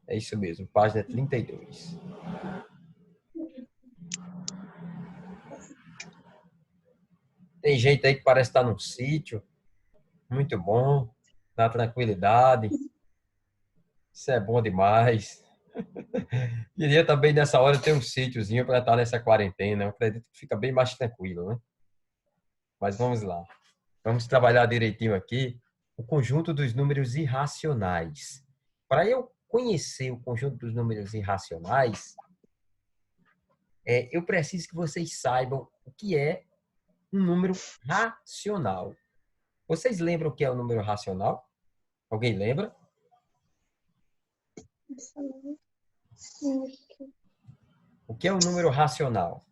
É isso mesmo, página 32. Tem gente aí que parece estar num sítio, muito bom, na tranquilidade. Isso é bom demais. Queria também nessa hora ter um sítiozinho para estar nessa quarentena. Eu acredito que fica bem mais tranquilo, né? Mas vamos lá. Vamos trabalhar direitinho aqui o conjunto dos números irracionais. Para eu conhecer o conjunto dos números irracionais, eu preciso que vocês saibam o que é um número racional. Vocês lembram o que é o número racional? Alguém lembra? O que é o número racional?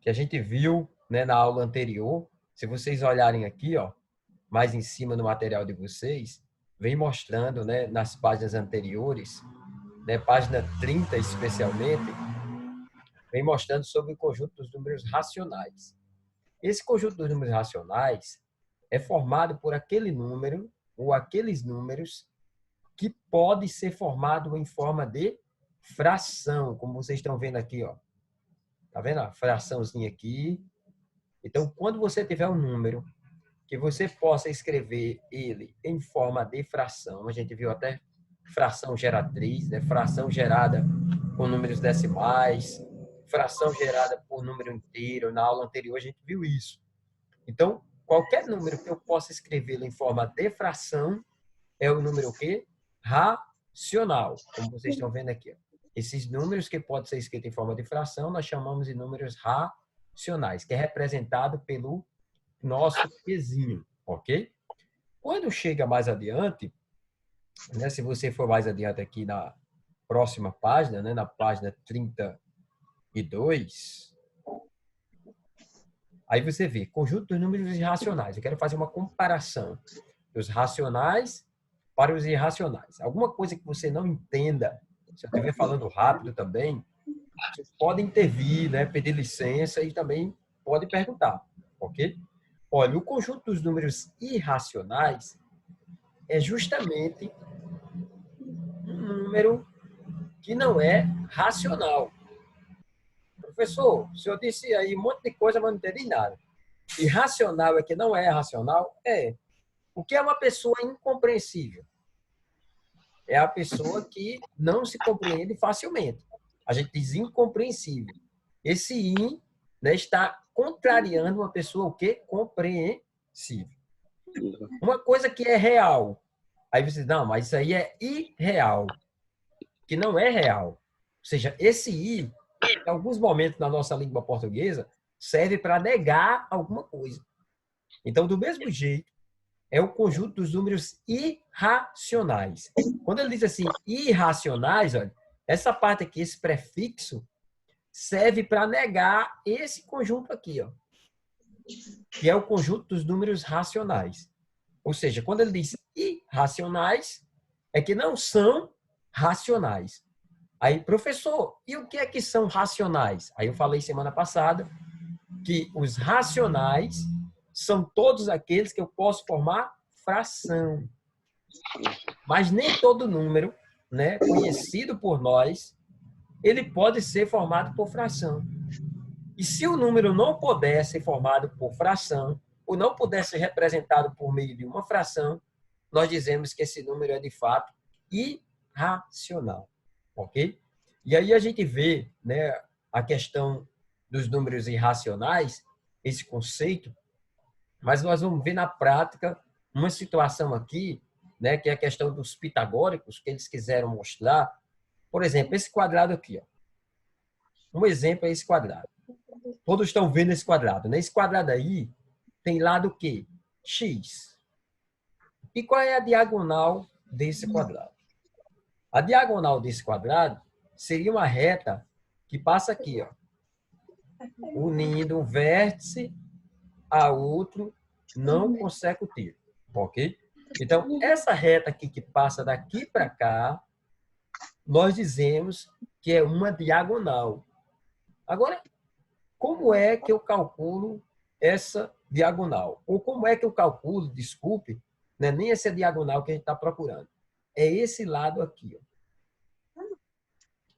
Que a gente viu, né, na aula anterior. Se vocês olharem aqui, ó, mais em cima no material de vocês, vem mostrando, né, nas páginas anteriores, né, página 30 especialmente, vem mostrando sobre o conjunto dos números racionais. Esse conjunto dos números racionais é formado por aquele número ou aqueles números que pode ser formado em forma de fração, como vocês estão vendo aqui, ó. Tá vendo a fraçãozinha aqui? Então, quando você tiver um número que você possa escrever ele em forma de fração, a gente viu até fração geratriz, né? Fração gerada com números decimais, fração gerada por número inteiro. Na aula anterior a gente viu isso. Então, qualquer número que eu possa escrevê-lo em forma de fração é o número o quê? Racional, como vocês estão vendo aqui. Ó. Esses números que podem ser escritos em forma de fração, nós chamamos de números racionais, que é representado pelo nosso Pzinho, ok? Quando chega mais adiante, né, se você for mais adiante aqui na próxima página, né, na página 32, aí você vê conjunto dos números irracionais. Eu quero fazer uma comparação dos racionais para os irracionais. Alguma coisa que você não entenda, se eu estiver falando rápido também, vocês podem intervir, né, pedir licença e também pode perguntar, ok? Olha, o conjunto dos números irracionais é justamente um número que não é racional. Professor, o senhor disse aí um monte de coisa, mas não entendi nada. Irracional é que não é racional? É. O que é uma pessoa incompreensível? É a pessoa que não se compreende facilmente. A gente diz incompreensível. Esse in, né, está contrariando uma pessoa o quê? Compreensível. Uma coisa que é real. Aí você diz, não, mas isso aí é irreal. Que não é real. Ou seja, esse i, em alguns momentos na nossa língua portuguesa, serve para negar alguma coisa. Então, do mesmo jeito, é o conjunto dos números irracionais. Quando ele diz assim, irracionais, olha, essa parte aqui, esse prefixo, serve para negar esse conjunto aqui, ó, que é o conjunto dos números racionais. Ou seja, quando ele diz irracionais, é que não são racionais. Aí, professor, e o que é que são racionais? Aí eu falei semana passada que os racionais são todos aqueles que eu posso formar fração. Mas nem todo número, né, conhecido por nós, ele pode ser formado por fração. E se o número não puder ser formado por fração, ou não puder ser representado por meio de uma fração, nós dizemos que esse número é de fato irracional, ok? E aí a gente vê, né, a questão dos números irracionais, esse conceito, mas nós vamos ver na prática uma situação aqui, né, que é a questão dos pitagóricos, que eles quiseram mostrar. Por exemplo, esse quadrado aqui, ó. Um exemplo é esse quadrado. Todos estão vendo esse quadrado, né? Esse quadrado aí tem lado o quê? X. E qual é a diagonal desse quadrado? A diagonal desse quadrado seria uma reta que passa aqui, ó, unindo um vértice a outro não consecutivo, ok? Então, essa reta aqui que passa daqui para cá, nós dizemos que é uma diagonal. Agora, como é que eu calculo essa diagonal? Ou como é que eu calculo, desculpe, não é nem essa diagonal que a gente está procurando. É esse lado aqui. Ó.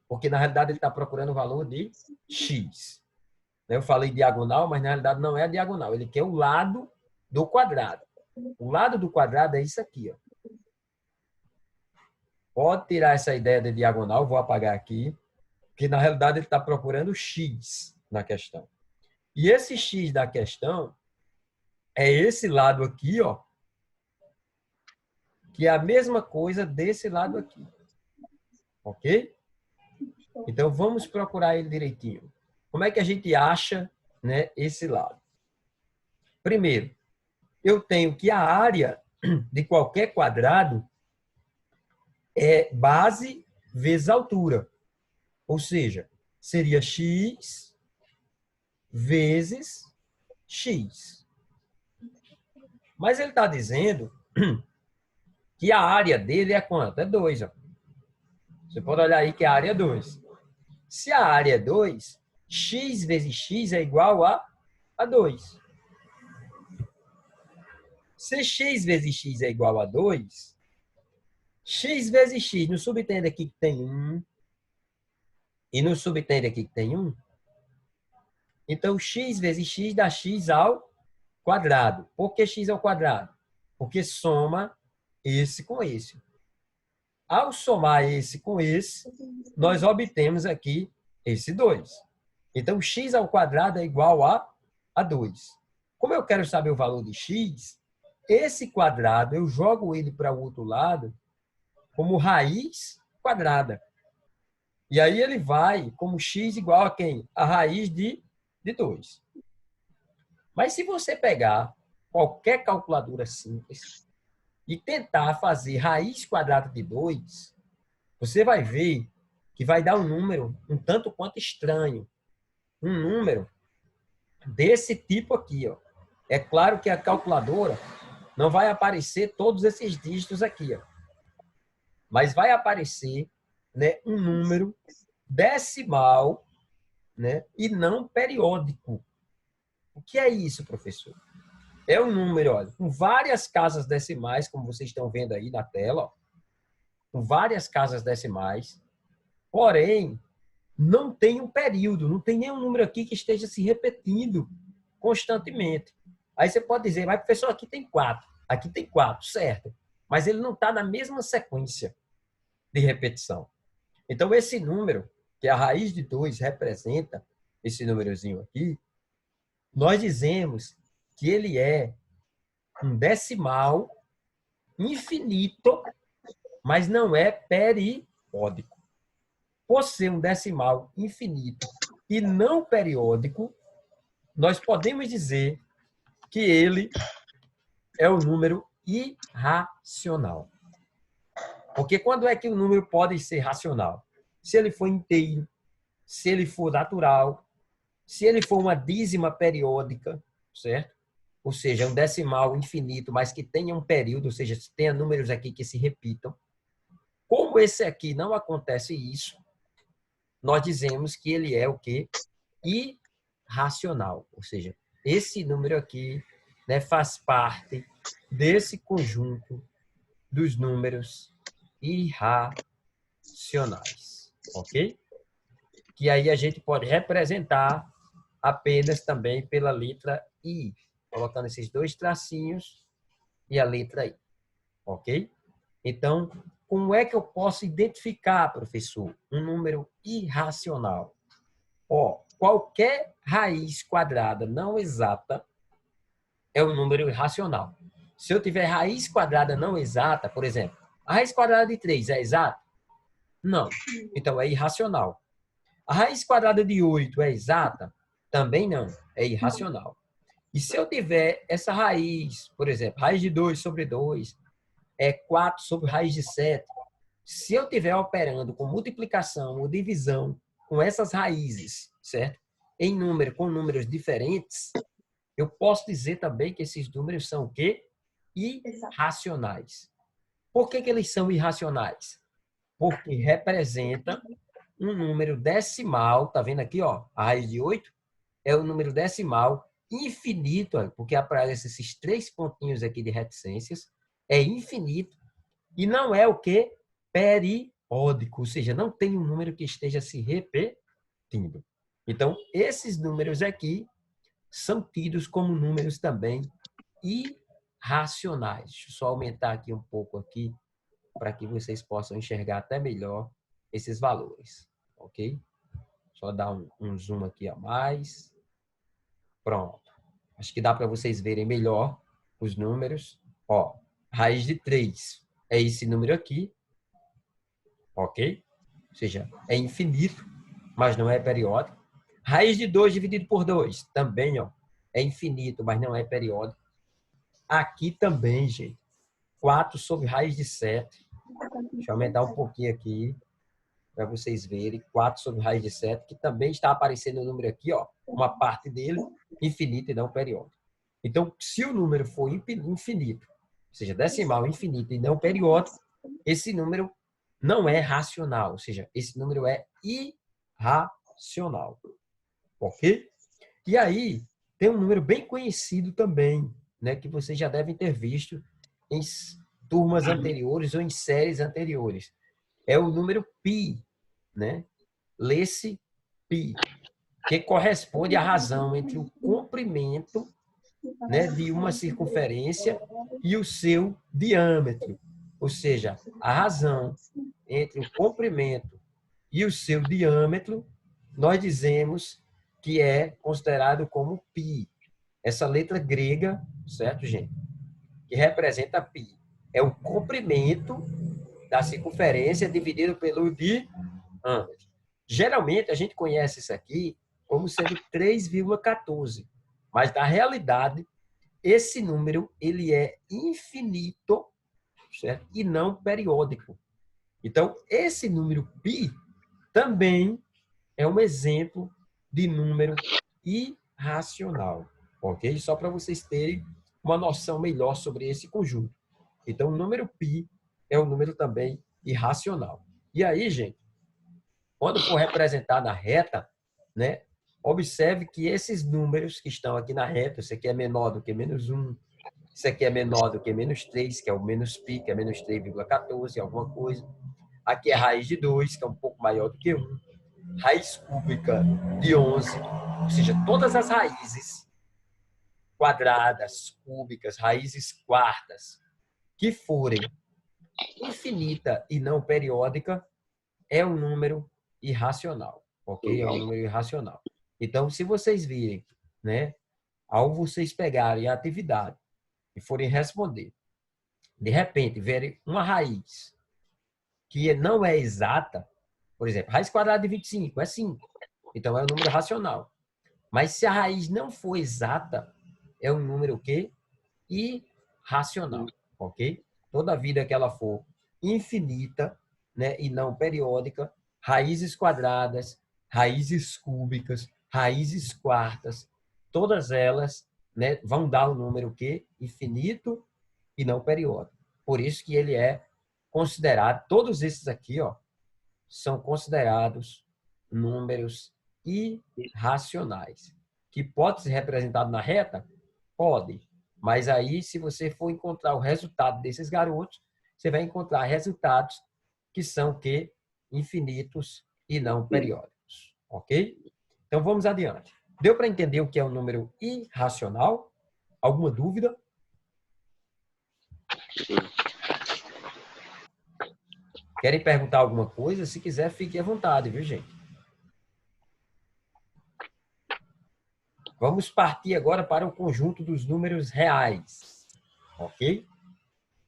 Porque, na realidade, ele está procurando o valor de x. Eu falei diagonal, mas, na realidade, não é a diagonal. Ele quer o lado do quadrado. O lado do quadrado é isso aqui, ó. Pode tirar essa ideia de diagonal, vou apagar aqui, que na realidade ele está procurando x na questão. E esse x da questão é esse lado aqui, ó, que é a mesma coisa desse lado aqui. Ok? Então vamos procurar ele direitinho. Como é que a gente acha, né, esse lado? Primeiro, eu tenho que a área de qualquer quadrado é base vezes altura. Ou seja, seria x vezes x. Mas ele está dizendo que a área dele é quanto? É 2. Ó. Você pode olhar aí que a área é 2. Se a área é 2, x vezes x é igual a 2. Se x vezes x é igual a 2, x vezes x, no subtende aqui que tem 1, e no subtende aqui que tem 1, então x vezes x dá x ao quadrado. Por que x ao quadrado? Porque soma esse com esse. Ao somar esse com esse, nós obtemos aqui esse 2. Então, x ao quadrado é igual a 2. Como eu quero saber o valor de x, esse quadrado eu jogo ele para o outro lado como raiz quadrada. E aí ele vai como x igual a quem? A raiz de 2. Mas se você pegar qualquer calculadora simples e tentar fazer raiz quadrada de 2, você vai ver que vai dar um número um tanto quanto estranho. Um número desse tipo aqui, ó. É claro que a calculadora não vai aparecer todos esses dígitos aqui, ó. Mas vai aparecer, né, um número decimal, né, e não periódico. O que é isso, professor? É um número, olha, com várias casas decimais, como vocês estão vendo aí na tela, ó, com várias casas decimais, porém, não tem um período, não tem nenhum número aqui que esteja se repetindo constantemente. Aí você pode dizer, mas professor, aqui tem 4, certo? Mas ele não está na mesma sequência de repetição. Então, esse número, que é a raiz de 2 representa esse númerozinho aqui, nós dizemos que ele é um decimal infinito, mas não é periódico. Por ser um decimal infinito e não periódico, nós podemos dizer que ele é um número irracional. Porque quando é que o número pode ser racional? Se ele for inteiro, se ele for natural, se ele for uma dízima periódica, certo? Ou seja, um decimal infinito, mas que tenha um período, ou seja, tenha números aqui que se repitam. Como esse aqui não acontece isso, nós dizemos que ele é o quê? Irracional. Ou seja, esse número aqui, né, faz parte desse conjunto dos números irracionais. Ok? Que aí a gente pode representar apenas também pela letra I, colocando esses dois tracinhos e a letra I. Ok? Então, como é que eu posso identificar, professor, um número irracional? Ó, qualquer raiz quadrada não exata é um número irracional. Se eu tiver raiz quadrada não exata, por exemplo, a raiz quadrada de 3 é exata? Não. Então, é irracional. A raiz quadrada de 8 é exata? Também não. É irracional. E se eu tiver essa raiz, por exemplo, raiz de 2 sobre 2 é 4 sobre raiz de 7. Se eu estiver operando com multiplicação ou divisão com essas raízes, certo? Em número, com números diferentes, eu posso dizer também que esses números são o quê? Irracionais. Por que eles são irracionais? Porque representa um número decimal, tá vendo aqui, ó? A raiz de 8 é um número decimal infinito, porque aparecem esses 3 pontinhos aqui de reticências, é infinito e não é o quê? Periódico. periódico, ou seja, não tem um número que esteja se repetindo. Então, esses números aqui são tidos como números também irracionais. Deixa eu só aumentar aqui um pouco aqui para que vocês possam enxergar até melhor esses valores, ok? Só dar um zoom aqui a mais. Pronto. Acho que dá para vocês verem melhor os números. Ó, raiz de 3 é esse número aqui, ok? Ou seja, é infinito, mas não é periódico. Raiz de 2 dividido por 2, também, ó, é infinito, mas não é periódico. Aqui também, gente, 4 sobre raiz de 7. Deixa eu aumentar um pouquinho aqui, para vocês verem. 4 sobre raiz de 7, que também está aparecendo o número aqui, ó, uma parte dele, infinito e não periódico. Então, se o número for infinito, ou seja, decimal infinito e não periódico, esse número não é racional, ou seja, esse número é irracional. Ok? E aí, tem um número bem conhecido também, né, que vocês já devem ter visto em turmas anteriores ou em séries anteriores. É o número π, né? Lê-se π, que corresponde à razão entre o comprimento, né, de uma circunferência e o seu diâmetro. Ou seja, a razão entre o comprimento e o seu diâmetro, nós dizemos que é considerado como π. Essa letra grega, certo, gente? Que representa π. É o comprimento da circunferência dividido pelo diâmetro. Geralmente, a gente conhece isso aqui como sendo 3,14. Mas, na realidade, esse número ele é infinito, certo? E não periódico. Então, esse número π também é um exemplo de número irracional, ok? Só para vocês terem uma noção melhor sobre esse conjunto. Então, o número π é um número também irracional. E aí, gente, quando for representar na reta, né, observe que esses números que estão aqui na reta, esse aqui é menor do que -1, isso aqui é menor do que -3, que é o menos π, que é menos 3,14, alguma coisa. Aqui é raiz de 2, que é um pouco maior do que 1. Raiz cúbica de 11, ou seja, todas as raízes quadradas, cúbicas, raízes quartas, que forem infinita e não periódica, é um número irracional, ok? É um número irracional. Então, se vocês virem, né, ao vocês pegarem a atividade e forem responder, de repente, verem uma raiz que não é exata, por exemplo, raiz quadrada de 25 é 5, então é um número racional. Mas se a raiz não for exata, é um número o quê? Irracional, ok? Toda vida que ela for infinita, né, e não periódica, raízes quadradas, raízes cúbicas, raízes quartas, todas elas, né, vão dar um número o quê? Infinito e não periódico. Por isso que ele é considerado, todos esses aqui, ó, são considerados números irracionais. Que pode ser representado na reta? Pode. Mas aí, se você for encontrar o resultado desses garotos, você vai encontrar resultados que são que infinitos e não periódicos. Ok? Então, vamos adiante. Deu para entender o que é um número irracional? Alguma dúvida? Querem perguntar alguma coisa? Se quiser, fique à vontade, viu, gente? Vamos partir agora para o conjunto dos números reais, ok?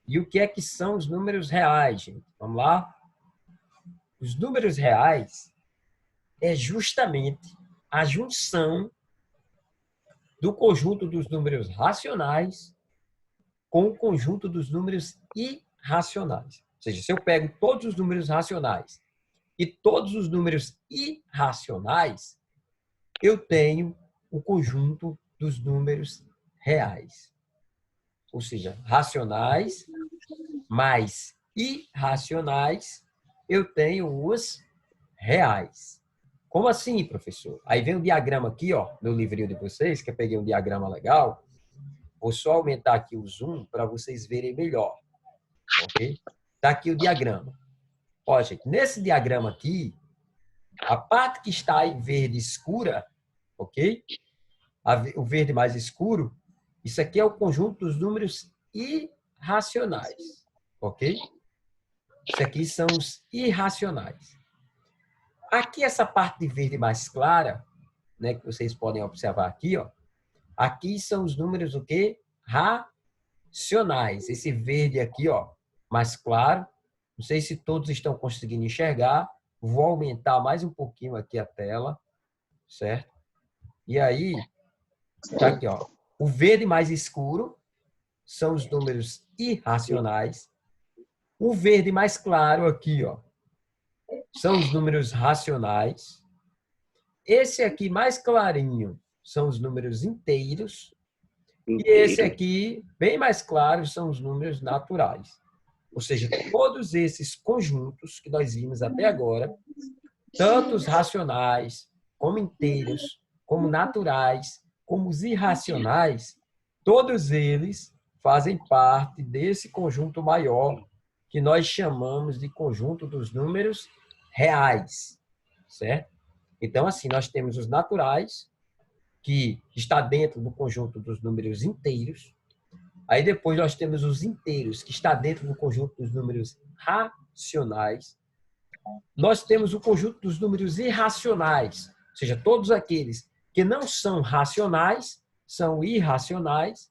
E o que é que são os números reais, gente? Vamos lá? Os números reais é justamente a junção do conjunto dos números racionais com o conjunto dos números irracionais. Ou seja, se eu pego todos os números racionais e todos os números irracionais, eu tenho o conjunto dos números reais. Ou seja, racionais mais irracionais, eu tenho os reais. Como assim, professor? Aí vem o diagrama aqui, ó, no livrinho de vocês, que eu peguei um diagrama legal. Vou só aumentar aqui o zoom para vocês verem melhor, ok? Tá aqui o diagrama. Ó, gente, nesse diagrama aqui, a parte que está em verde escura, ok? O verde mais escuro, isso aqui é o conjunto dos números irracionais, ok? Isso aqui são os irracionais. Aqui, essa parte de verde mais clara, né, que vocês podem observar aqui, ó, aqui são os números o quê? Racionais. Esse verde aqui, ó, mais claro. Não sei se todos estão conseguindo enxergar. Vou aumentar mais um pouquinho aqui a tela, certo? E aí, tá aqui, ó. O verde mais escuro são os números irracionais. O verde mais claro aqui, ó, são os números racionais. Esse aqui mais clarinho são os números inteiros. E esse aqui, bem mais claro, são os números naturais. Ou seja, todos esses conjuntos que nós vimos até agora, tanto os racionais, como inteiros, como naturais, como os irracionais, todos eles fazem parte desse conjunto maior que nós chamamos de conjunto dos números reais, certo? Então, assim, nós temos os naturais, que está dentro do conjunto dos números inteiros. Aí depois nós temos os inteiros, que está dentro do conjunto dos números racionais. Nós temos o conjunto dos números irracionais, ou seja, todos aqueles que não são racionais, são irracionais.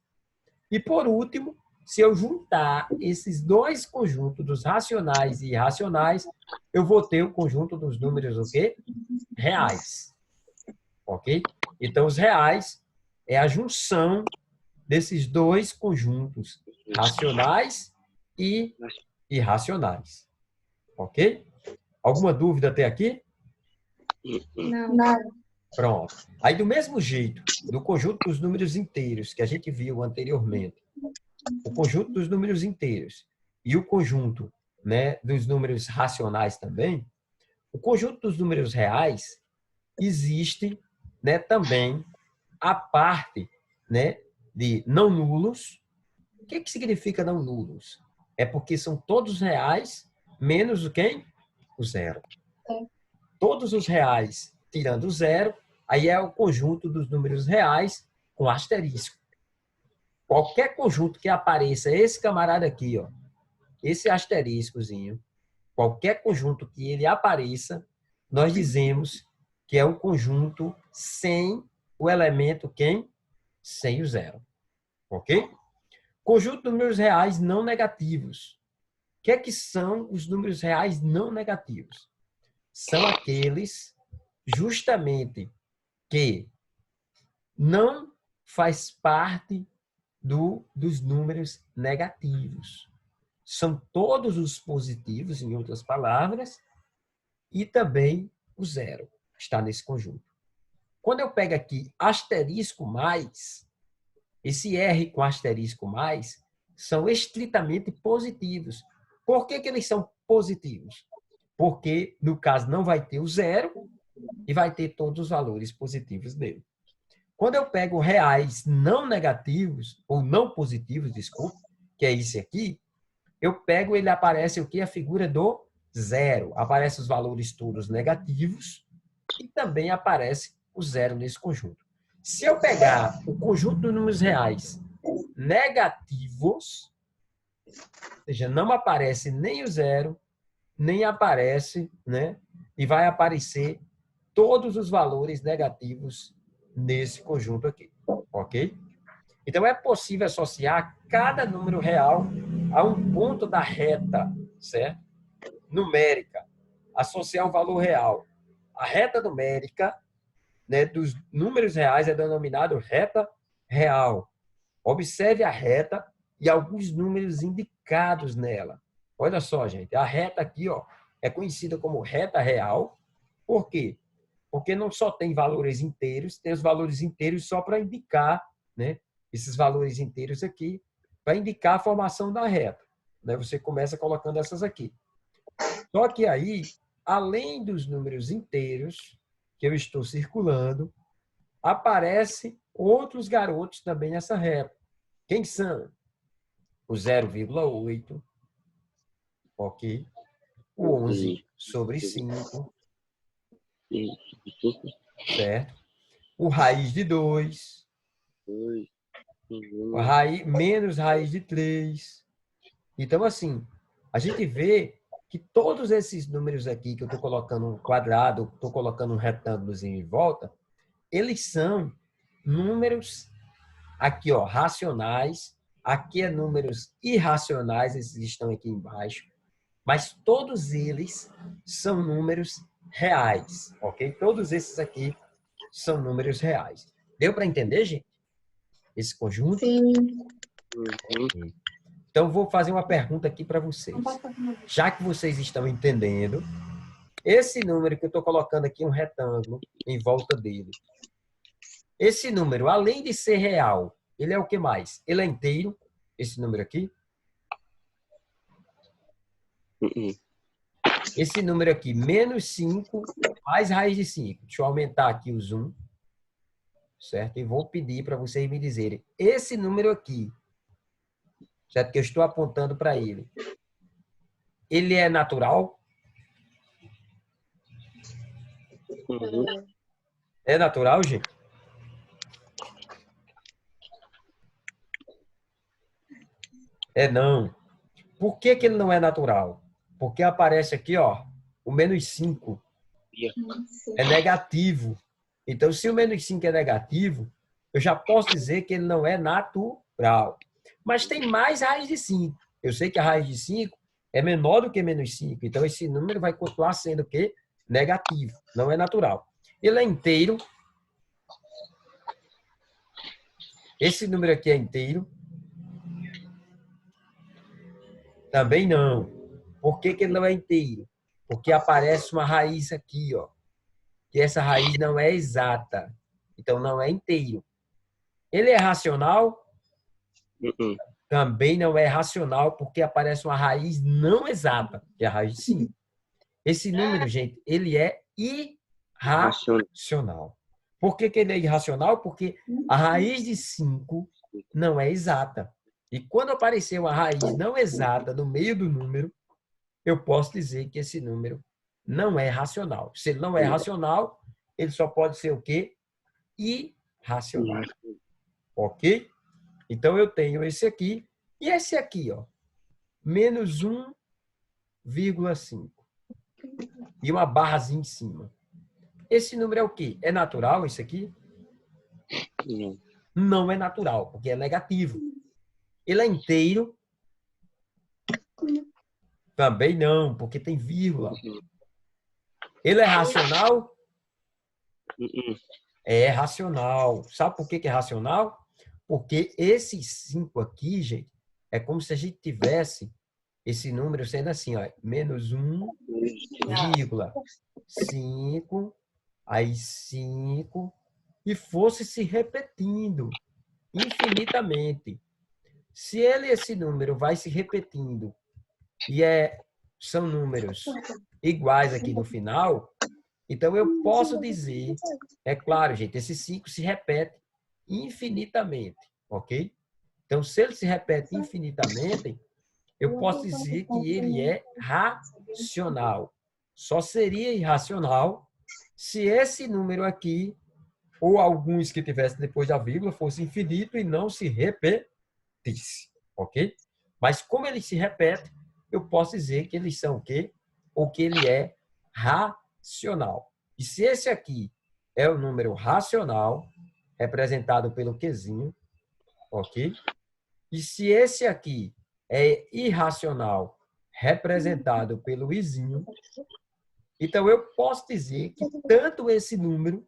E por último, se eu juntar esses dois conjuntos dos racionais e irracionais, eu vou ter o conjunto dos números o quê? Reais. Ok? Então, os reais é a junção desses dois conjuntos, racionais e irracionais. Ok? Alguma dúvida até aqui? Não. Pronto. Aí, do mesmo jeito, do conjunto dos números inteiros que a gente viu anteriormente, o conjunto dos números inteiros e o conjunto, né, dos números racionais também, o conjunto dos números reais existe, né, também a parte, né, de não nulos. O que significa não nulos? É porque são todos reais menos o quem? O zero. Todos os reais tirando o zero, aí é o conjunto dos números reais com asterisco. Qualquer conjunto que apareça, esse camarada aqui, ó, esse asteriscozinho, qualquer conjunto que ele apareça, nós dizemos que é um conjunto sem o elemento quem? Sem o zero. Ok? Conjunto de números reais não negativos. O que é que são os números reais não negativos? São aqueles justamente que não faz parte dos números negativos. São todos os positivos, em outras palavras, e também o zero está nesse conjunto. Quando eu pego aqui asterisco mais, esse R com asterisco mais são estritamente positivos. Por que eles são positivos? Porque, no caso, não vai ter o zero e vai ter todos os valores positivos dele. Quando eu pego reais não negativos, ou não positivos, desculpa, que é esse aqui, eu pego, ele aparece o que? A figura do zero. Aparece os valores todos negativos e também aparece o zero nesse conjunto. Se eu pegar o conjunto dos números reais negativos, ou seja, não aparece nem o zero, nem aparece, né? E vai aparecer todos os valores negativos nesse conjunto aqui, ok? Então, é possível associar cada número real a um ponto da reta, certo? Numérica. Associar um valor real. A reta numérica, né, dos números reais é denominado reta real. Observe a reta e alguns números indicados nela. Olha só, gente, a reta aqui, ó, é conhecida como reta real. Por quê? Porque não só tem valores inteiros, tem os valores inteiros só para indicar, né, esses valores inteiros aqui, para indicar a formação da reta. Né? Você começa colocando essas aqui. Só que aí, além dos números inteiros que eu estou circulando, aparecem outros garotos também nessa reta. Quem são? O 0,8, ok? o 11 sobre 5, certo? O raiz de 2, menos raiz de 3. Então, assim, a gente vê que todos esses números aqui, que eu estou colocando um quadrado, estou colocando um retângulozinho em volta, eles são números aqui, ó, racionais. Aqui é números irracionais, esses estão aqui embaixo. Mas todos eles são números reais, ok? Todos esses aqui são números reais. Deu para entender, gente? Esse conjunto? Sim. Então, vou fazer uma pergunta aqui para vocês. Já que vocês estão entendendo, esse número que eu estou colocando aqui, um retângulo em volta dele, esse número, além de ser real, ele é o que mais? Ele é inteiro, esse número aqui? Esse número aqui, menos 5, mais raiz de 5. Deixa eu aumentar aqui o zoom. Certo? E vou pedir para vocês me dizerem. Esse número aqui, certo? Que eu estou apontando para ele. Ele é natural? É natural, gente? É não. Por que que ele não é natural? Porque aparece aqui, ó, o menos 5 é negativo. Então, se o menos 5 é negativo, eu já posso dizer que ele não é natural. Mas tem mais raiz de 5. Eu sei que a raiz de 5 é menor do que menos 5. Então, esse número vai continuar sendo o quê? Negativo. Não é natural. Ele é inteiro. Esse número aqui é inteiro. Também não. Por que que ele não é inteiro? Porque aparece uma raiz aqui, ó. Que essa raiz não é exata. Então, não é inteiro. Ele é racional? Também não é racional, porque aparece uma raiz não exata, que é a raiz de 5. Esse número, gente, ele é irracional. Por que que ele é irracional? Porque a raiz de 5 não é exata. E quando aparecer uma raiz não exata no meio do número, eu posso dizer que esse número não é racional. Se ele não é racional, ele só pode ser o quê? Irracional. Ok? Então, eu tenho esse aqui e esse aqui, ó. Menos 1,5. E uma barrazinha em cima. Esse número é o quê? É natural esse aqui? Não. Não é natural, porque é negativo. Ele é inteiro? Também não, porque tem vírgula. Ele é racional? É racional. Sabe por que que é racional? Porque esses 5 aqui, gente, é como se a gente tivesse esse número sendo assim, ó, menos 1,5, aí 5, e fosse se repetindo infinitamente. Se esse número vai se repetindo e são números iguais aqui no final, então eu posso dizer, é claro, gente, esse 5 se repete infinitamente, ok? Então, se ele se repete infinitamente, eu posso dizer que ele é racional. Só seria irracional se esse número aqui, ou alguns que tivessem depois da vírgula, fosse infinito e não se repetisse, ok? Mas como ele se repete, eu posso dizer que eles são o quê? Ou que ele é racional. E se esse aqui é o número racional, representado pelo Qzinho, ok? E se esse aqui é irracional, representado pelo izinho, então eu posso dizer que tanto esse número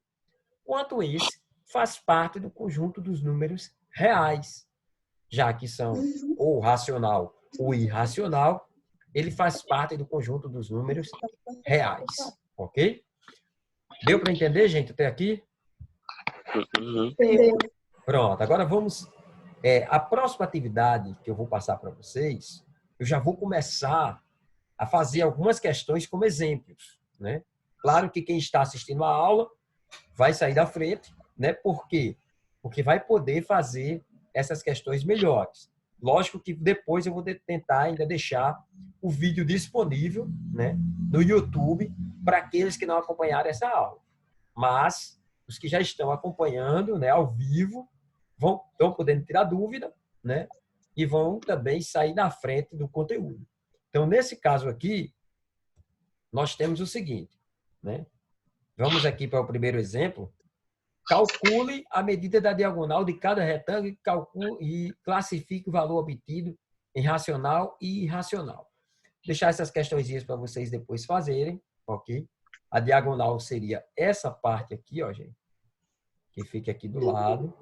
quanto esse faz parte do conjunto dos números reais, já que são ou racional ou irracional, ele faz parte do conjunto dos números reais, ok? Deu para entender, gente, até aqui? Pronto, agora vamos... a próxima atividade que eu vou passar para vocês, eu já vou começar a fazer algumas questões como exemplos, né? Claro que quem está assistindo a aula vai sair da frente, né? Por quê? Porque vai poder fazer essas questões melhores. Lógico que depois eu vou tentar ainda deixar o vídeo disponível, né, no YouTube para aqueles que não acompanharam essa aula. Mas os que já estão acompanhando, né, ao vivo, estão podendo tirar dúvida, né, e vão também sair na frente do conteúdo. Então, nesse caso aqui, nós temos o seguinte, né? Vamos aqui para o primeiro exemplo. Calcule a medida da diagonal de cada retângulo e classifique o valor obtido em racional e irracional. Vou deixar essas questõezinhas para vocês depois fazerem, ok? A diagonal seria essa parte aqui, ó, gente, que fica aqui do lado.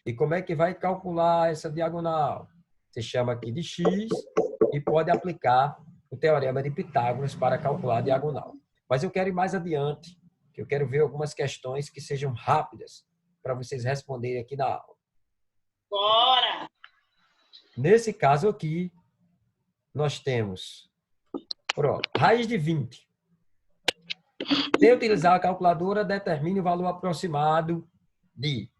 E como é que vai calcular essa diagonal? Você chama aqui de x e pode aplicar o teorema de Pitágoras para calcular a diagonal. Mas eu quero ir mais adiante, que eu quero ver algumas questões que sejam rápidas para vocês responderem aqui na aula. Bora! Nesse caso aqui, nós temos, pronto, raiz de 20. Sem utilizar a calculadora, determine o valor aproximado de...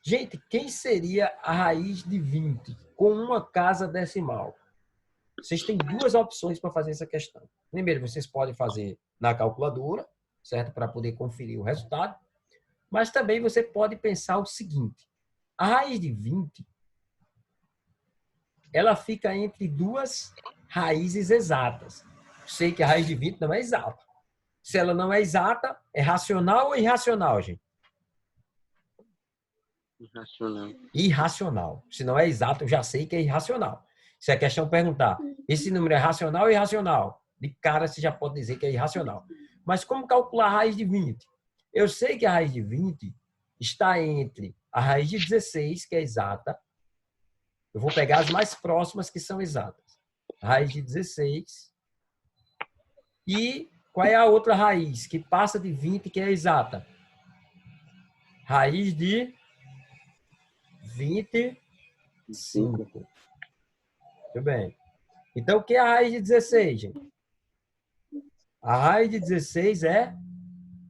Gente, quem seria a raiz de 20 com uma casa decimal? Vocês têm duas opções para fazer essa questão. Primeiro, vocês podem fazer na calculadora, certo? Para poder conferir o resultado. Mas também você pode pensar o seguinte. A raiz de 20, ela fica entre duas raízes exatas. Sei que a raiz de 20 não é exata. Se ela não é exata, é racional ou irracional, gente? Irracional. Irracional. Se não é exato, eu já sei que é irracional. Se a questão perguntar, esse número é racional ou irracional? De cara, você já pode dizer que é irracional. Mas como calcular a raiz de 20? Eu sei que a raiz de 20 está entre a raiz de 16, que é exata. Eu vou pegar as mais próximas, que são exatas. A raiz de 16. E qual é a outra raiz que passa de 20, que é exata? Raiz de 25. Muito bem. Então, o que é a raiz de 16, gente? A raiz de 16 é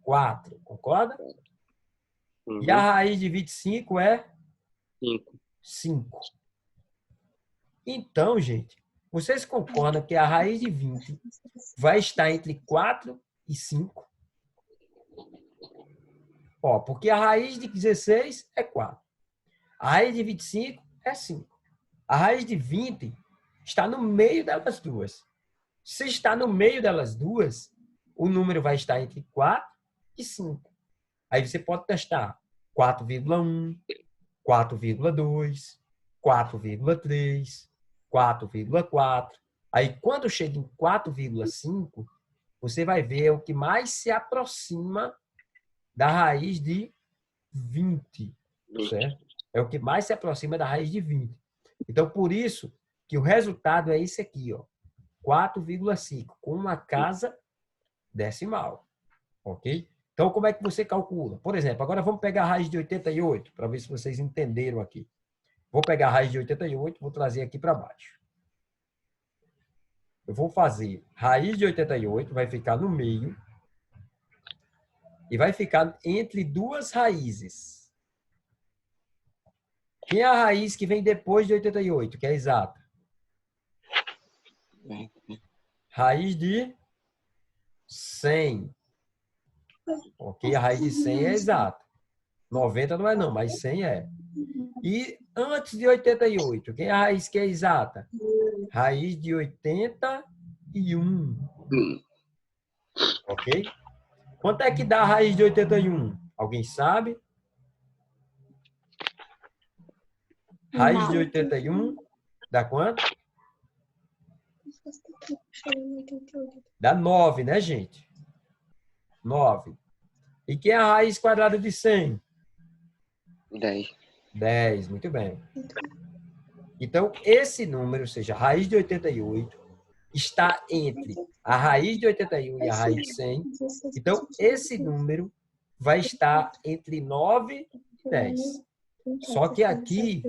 4, concorda? Uhum. E a raiz de 25 é 5. 5. Então, gente, vocês concordam que a raiz de 20 vai estar entre 4 e 5? Ó, porque a raiz de 16 é 4. A raiz de 25 é 5. A raiz de 20 está no meio delas duas. Se está no meio delas duas, o número vai estar entre 4 e 5. Aí você pode testar 4,1, 4,2, 4,3, 4,4. Aí, quando chega em 4,5, você vai ver o que mais se aproxima da raiz de 20, certo? É o que mais se aproxima da raiz de 20. Então, por isso que o resultado é esse aqui, ó, 4,5, com uma casa decimal, ok? Então, como é que você calcula? Por exemplo, agora vamos pegar a raiz de 88, para ver se vocês entenderam aqui. Vou pegar a raiz de 88, vou trazer aqui para baixo. Eu vou fazer raiz de 88, vai ficar no meio, e vai ficar entre duas raízes. Quem é a raiz que vem depois de 88, que é exata? Raiz de 100. Ok? A raiz de 100 é exata. 90 não é não, mas 100 é. E antes de 88, quem é a raiz que é exata? Raiz de 81. Ok? Quanto é que dá a raiz de 81? Alguém sabe? Raiz de 81 dá quanto? Dá 9, né, gente? 9. E quem é a raiz quadrada de 100? 10. 10, muito bem. Então, esse número, ou seja, a raiz de 88, está entre a raiz de 81 e a raiz de 100. Então, esse número vai estar entre 9 e 10. Só que aqui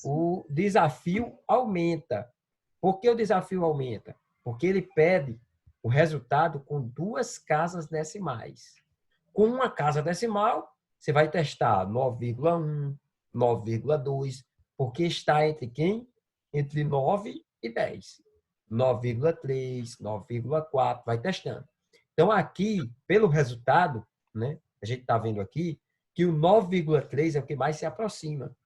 o desafio aumenta. Por que o desafio aumenta? Porque ele pede o resultado com duas casas decimais. Com uma casa decimal, você vai testar 9,1, 9,2, porque está entre quem? Entre 9 e 10. 9,3, 9,4, vai testando. Então, aqui, pelo resultado, né, a gente está vendo aqui que o 9,3 é o que mais se aproxima.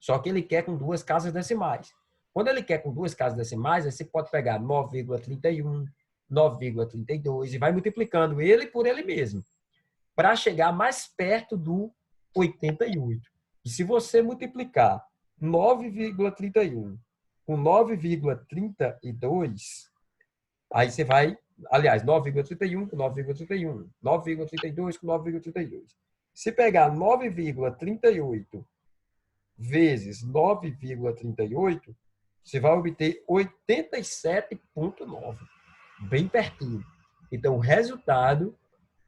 Só que ele quer com duas casas decimais. Quando ele quer com duas casas decimais, aí você pode pegar 9,31, 9,32 e vai multiplicando ele por ele mesmo, para chegar mais perto do 88. E se você multiplicar 9,31 com 9,32, aí você vai, aliás, 9,31 com 9,31, 9,32 com 9,32. Se pegar 9,38 vezes 9,38, você vai obter 87,9. Bem pertinho. Então, o resultado,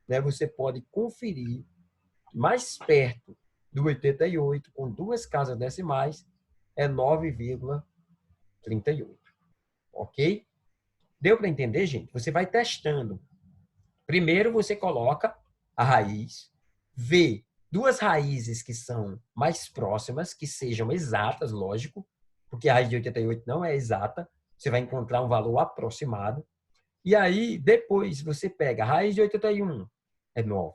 né, você pode conferir mais perto do 88, com duas casas decimais, é 9,38. Ok? Deu para entender, gente? Você vai testando. Primeiro, você coloca a raiz, vê duas raízes que são mais próximas, que sejam exatas, lógico, porque a raiz de 88 não é exata, você vai encontrar um valor aproximado. E aí, depois, você pega a raiz de 81, é 9.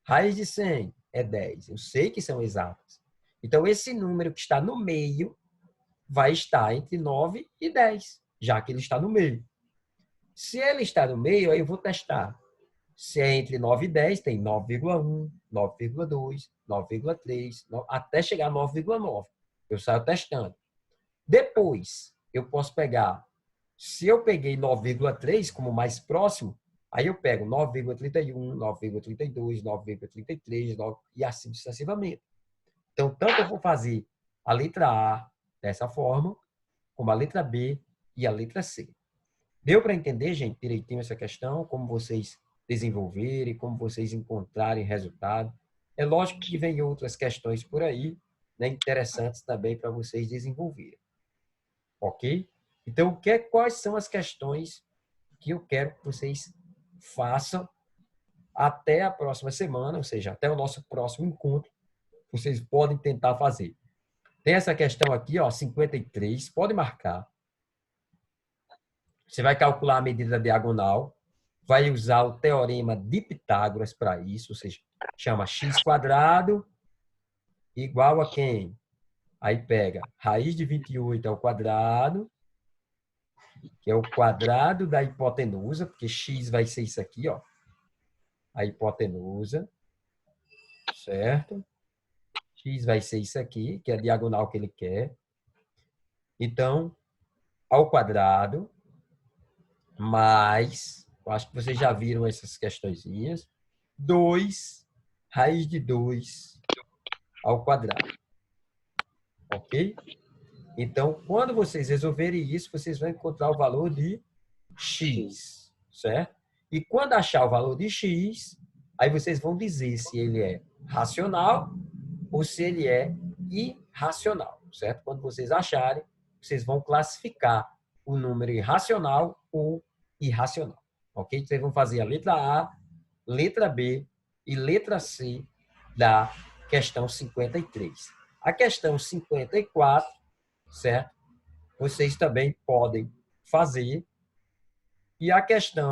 Raiz de 100 é 10. Eu sei que são exatas. Então, esse número que está no meio vai estar entre 9 e 10, já que ele está no meio. Se ele está no meio, aí eu vou testar. Se é entre 9 e 10, tem 9,1, 9,2, 9,3, até chegar a 9,9. Eu saio testando. Depois, eu posso pegar, se eu peguei 9,3 como mais próximo, aí eu pego 9,31, 9,32, 9,33 e assim sucessivamente. Então, tanto eu vou fazer a letra A dessa forma, como a letra B e a letra C. Deu para entender, gente, direitinho essa questão, como vocês desenvolverem, como vocês encontrarem resultado. É lógico que vem outras questões por aí, né, interessantes também para vocês desenvolverem. Ok? Então, quais são as questões que eu quero que vocês façam até a próxima semana, ou seja, até o nosso próximo encontro, vocês podem tentar fazer. Tem essa questão aqui, ó, 53, pode marcar. Você vai calcular a medida da diagonal, vai usar o teorema de Pitágoras para isso, ou seja, chama x² igual a quem? Aí pega raiz de 28 ao quadrado, que é o quadrado da hipotenusa, porque x vai ser isso aqui, ó, a hipotenusa, certo? X vai ser isso aqui, que é a diagonal que ele quer. Então, ao quadrado, mais, eu acho que vocês já viram essas questõezinhas, 2 raiz de 2 ao quadrado. Ok? Então, quando vocês resolverem isso, vocês vão encontrar o valor de x, certo? E quando achar o valor de x, aí vocês vão dizer se ele é racional ou se ele é irracional, certo? Quando vocês acharem, vocês vão classificar o número irracional ou irracional, ok? Vocês vão fazer a letra A, letra B e letra C da questão 53. A questão 54, certo? Vocês também podem fazer. E a questão